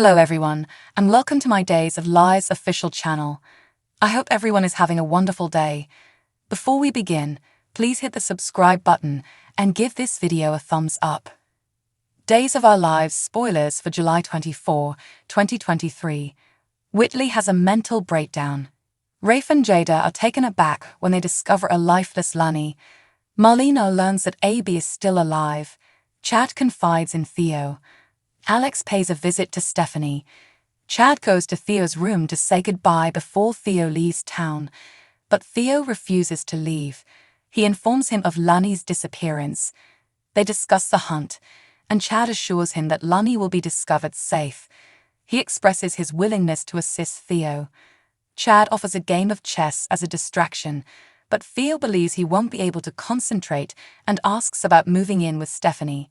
Hello everyone, and welcome to my Days of Lies official channel. I hope everyone is having a wonderful day. Before we begin, please hit the subscribe button and give this video a thumbs up. Days of Our Lives spoilers for July 24, 2023. Whitley has a mental breakdown. Rafe and Jada are taken aback when they discover a lifeless Lunny. Marlena learns that Abby is still alive. Chad confides in Theo. Alex pays a visit to Stephanie. Chad goes to Theo's room to say goodbye before Theo leaves town, but Theo refuses to leave. He informs him of Lunny's disappearance. They discuss the hunt, and Chad assures him that Lunny will be discovered safe. He expresses his willingness to assist Theo. Chad offers a game of chess as a distraction, but Theo believes he won't be able to concentrate and asks about moving in with Stephanie.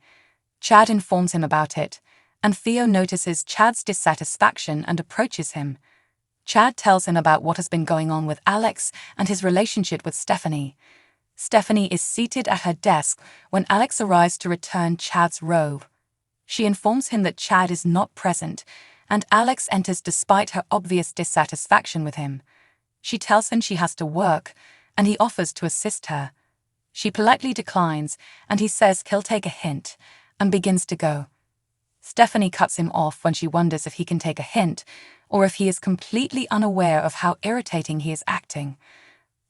Chad informs him about it, and Theo notices Chad's dissatisfaction and approaches him. Chad tells him about what has been going on with Alex and his relationship with Stephanie. Stephanie is seated at her desk when Alex arrives to return Chad's robe. She informs him that Chad is not present, and Alex enters despite her obvious dissatisfaction with him. She tells him she has to work, and he offers to assist her. She politely declines, and he says he'll take a hint, and begins to go. Stephanie cuts him off when she wonders if he can take a hint, or if he is completely unaware of how irritating he is acting.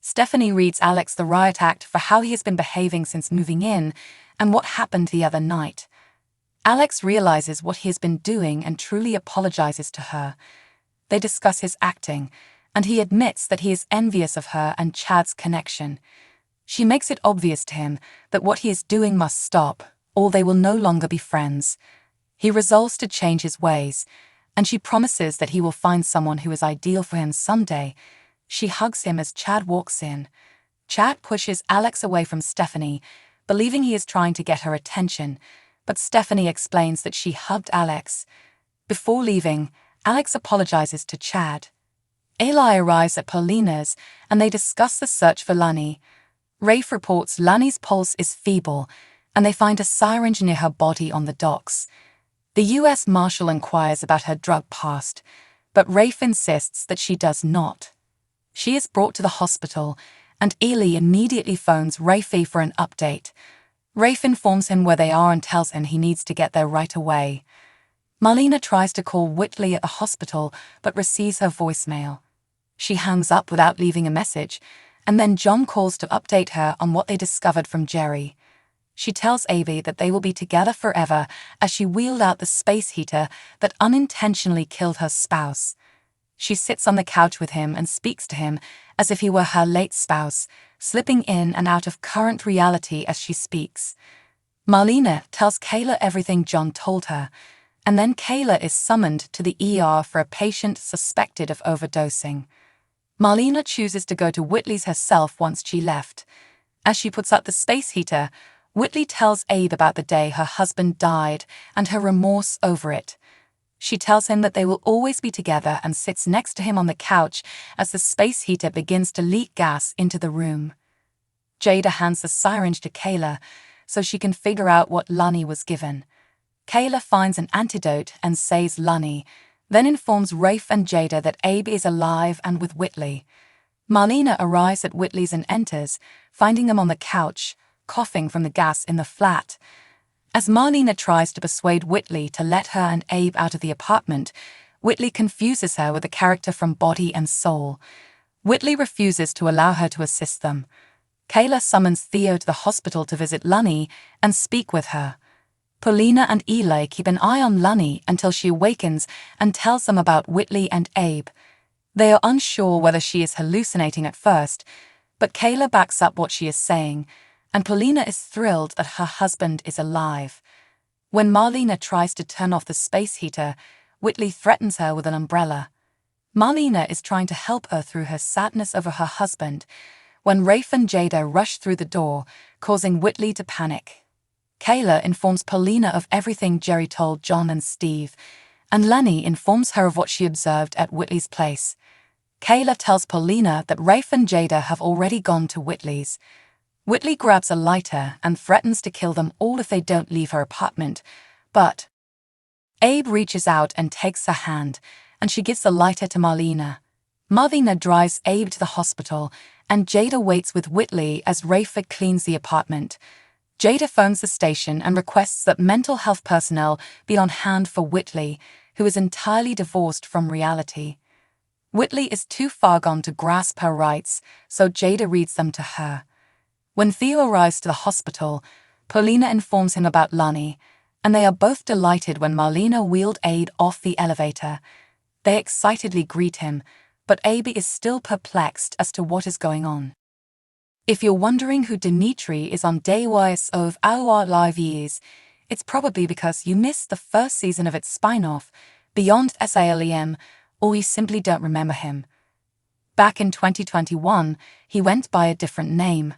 Stephanie reads Alex the riot act for how he has been behaving since moving in, and what happened the other night. Alex realizes what he has been doing and truly apologizes to her. They discuss his acting, and he admits that he is envious of her and Chad's connection. She makes it obvious to him that what he is doing must stop, or they will no longer be friends. He resolves to change his ways, and she promises that he will find someone who is ideal for him someday. She hugs him as Chad walks in. Chad pushes Alex away from Stephanie, believing he is trying to get her attention, but Stephanie explains that she hugged Alex. Before leaving, Alex apologizes to Chad. Eli arrives at Paulina's, and they discuss the search for Lunny. Rafe reports Lunny's pulse is feeble, and they find a syringe near her body on the docks. The U.S. Marshal inquires about her drug past, but Rafe insists that she does not. She is brought to the hospital, and Eli immediately phones Rafe for an update. Rafe informs him where they are and tells him he needs to get there right away. Marlena tries to call Whitley at the hospital, but receives her voicemail. She hangs up without leaving a message, and then John calls to update her on what they discovered from Jerry. She tells Abby that they will be together forever as she wheeled out the space heater that unintentionally killed her spouse. She sits on the couch with him and speaks to him as if he were her late spouse, slipping in and out of current reality as she speaks. Marlena tells Kayla everything John told her, and then Kayla is summoned to the ER for a patient suspected of overdosing. Marlena chooses to go to Whitley's herself once she left. As she puts out the space heater, Whitley tells Abe about the day her husband died and her remorse over it. She tells him that they will always be together and sits next to him on the couch as the space heater begins to leak gas into the room. Jada hands the syringe to Kayla so she can figure out what Lunny was given. Kayla finds an antidote and says Lunny, then informs Rafe and Jada that Abe is alive and with Whitley. Marlena arrives at Whitley's and enters, finding them on the couch, coughing from the gas in the flat. As Marlena tries to persuade Whitley to let her and Abe out of the apartment, Whitley confuses her with a character from Body and Soul. Whitley refuses to allow her to assist them. Kayla summons Theo to the hospital to visit Lunny and speak with her. Paulina and Eli keep an eye on Lunny until she awakens and tells them about Whitley and Abe. They are unsure whether she is hallucinating at first, but Kayla backs up what she is saying, and Paulina is thrilled that her husband is alive. When Marlena tries to turn off the space heater, Whitley threatens her with an umbrella. Marlena is trying to help her through her sadness over her husband, when Rafe and Jada rush through the door, causing Whitley to panic. Kayla informs Paulina of everything Jerry told John and Steve, and Lenny informs her of what she observed at Whitley's place. Kayla tells Paulina that Rafe and Jada have already gone to Whitley's. Whitley grabs a lighter and threatens to kill them all if they don't leave her apartment, but Abe reaches out and takes her hand, and she gives the lighter to Marlena. Marlena drives Abe to the hospital, and Jada waits with Whitley as Rayford cleans the apartment. Jada phones the station and requests that mental health personnel be on hand for Whitley, who is entirely divorced from reality. Whitley is too far gone to grasp her rights, so Jada reads them to her. When Theo arrives to the hospital, Paulina informs him about Lonnie, and they are both delighted when Marlena wheeled Abe off the elevator. They excitedly greet him, but Abe is still perplexed as to what is going on. If you're wondering who Dimitri is on day wise of our live years, it's probably because you missed the first season of its spin-off, Beyond Salem, or you simply don't remember him. Back in 2021, he went by a different name.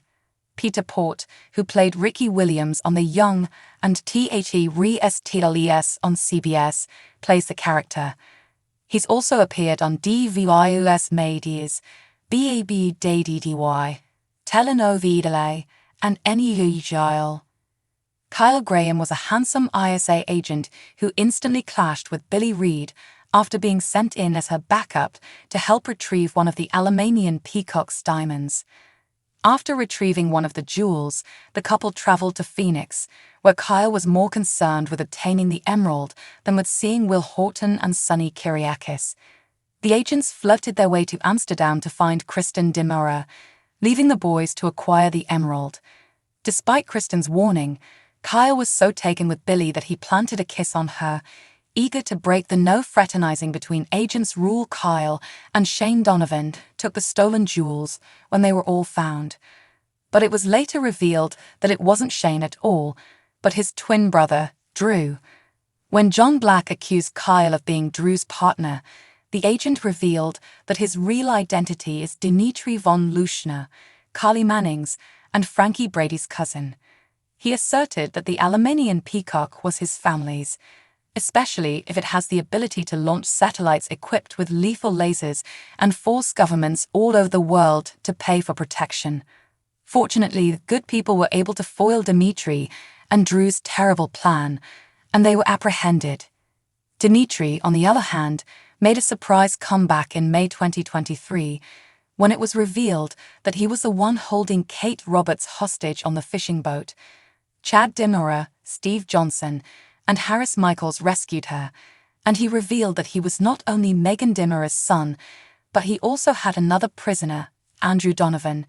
Peter Port, who played Ricky Williams on The Young and THE on CBS, plays the character. He's also appeared on DVIUS Medias, BAB DDDY, Telenovela, and NEUGILE. Kyle Graham was a handsome ISA agent who instantly clashed with Billy Reed after being sent in as her backup to help retrieve one of the Alamanian Peacock's diamonds. After retrieving one of the jewels, the couple traveled to Phoenix, where Kyle was more concerned with obtaining the emerald than with seeing Will Horton and Sonny Kyriakis. The agents flirted their way to Amsterdam to find Kristen Dimora, leaving the boys to acquire the emerald. Despite Kristen's warning, Kyle was so taken with Billy that he planted a kiss on her, eager to break the no-fraternizing between agents Rule Kyle and Shane Donovan took the stolen jewels when they were all found. But it was later revealed that it wasn't Shane at all, but his twin brother, Drew. When John Black accused Kyle of being Drew's partner, the agent revealed that his real identity is Dimitri von Luschner, Carly Manning's and Frankie Brady's cousin. He asserted that the Alamanian Peacock was his family's, especially if it has the ability to launch satellites equipped with lethal lasers and force governments all over the world to pay for protection. Fortunately, the good people were able to foil Dimitri and Drew's terrible plan, and they were apprehended. Dimitri, on the other hand, made a surprise comeback in May 2023, when it was revealed that he was the one holding Kate Roberts hostage on the fishing boat. Chad Dimora, Steve Johnson, and Harris Michaels rescued her, and he revealed that he was not only Megan Dimora's son, but he also had another prisoner, Andrew Donovan.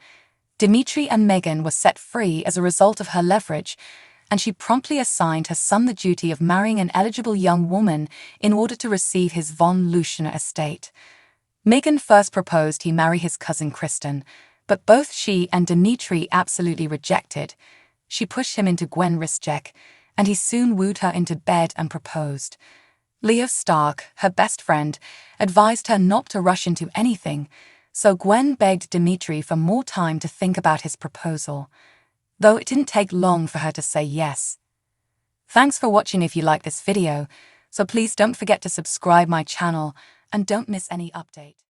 Dimitri and Megan were set free as a result of her leverage, and she promptly assigned her son the duty of marrying an eligible young woman in order to receive his von Luschner estate. Megan first proposed he marry his cousin Kristen, but both she and Dimitri absolutely rejected. She pushed him into Gwen Rischek, and he soon wooed her into bed and proposed. Leo Stark, her best friend, advised her not to rush into anything, so Gwen begged Dimitri for more time to think about his proposal, though it didn't take long for her to say yes. Thanks for watching. If you like this video, so please don't forget to subscribe my channel and don't miss any update.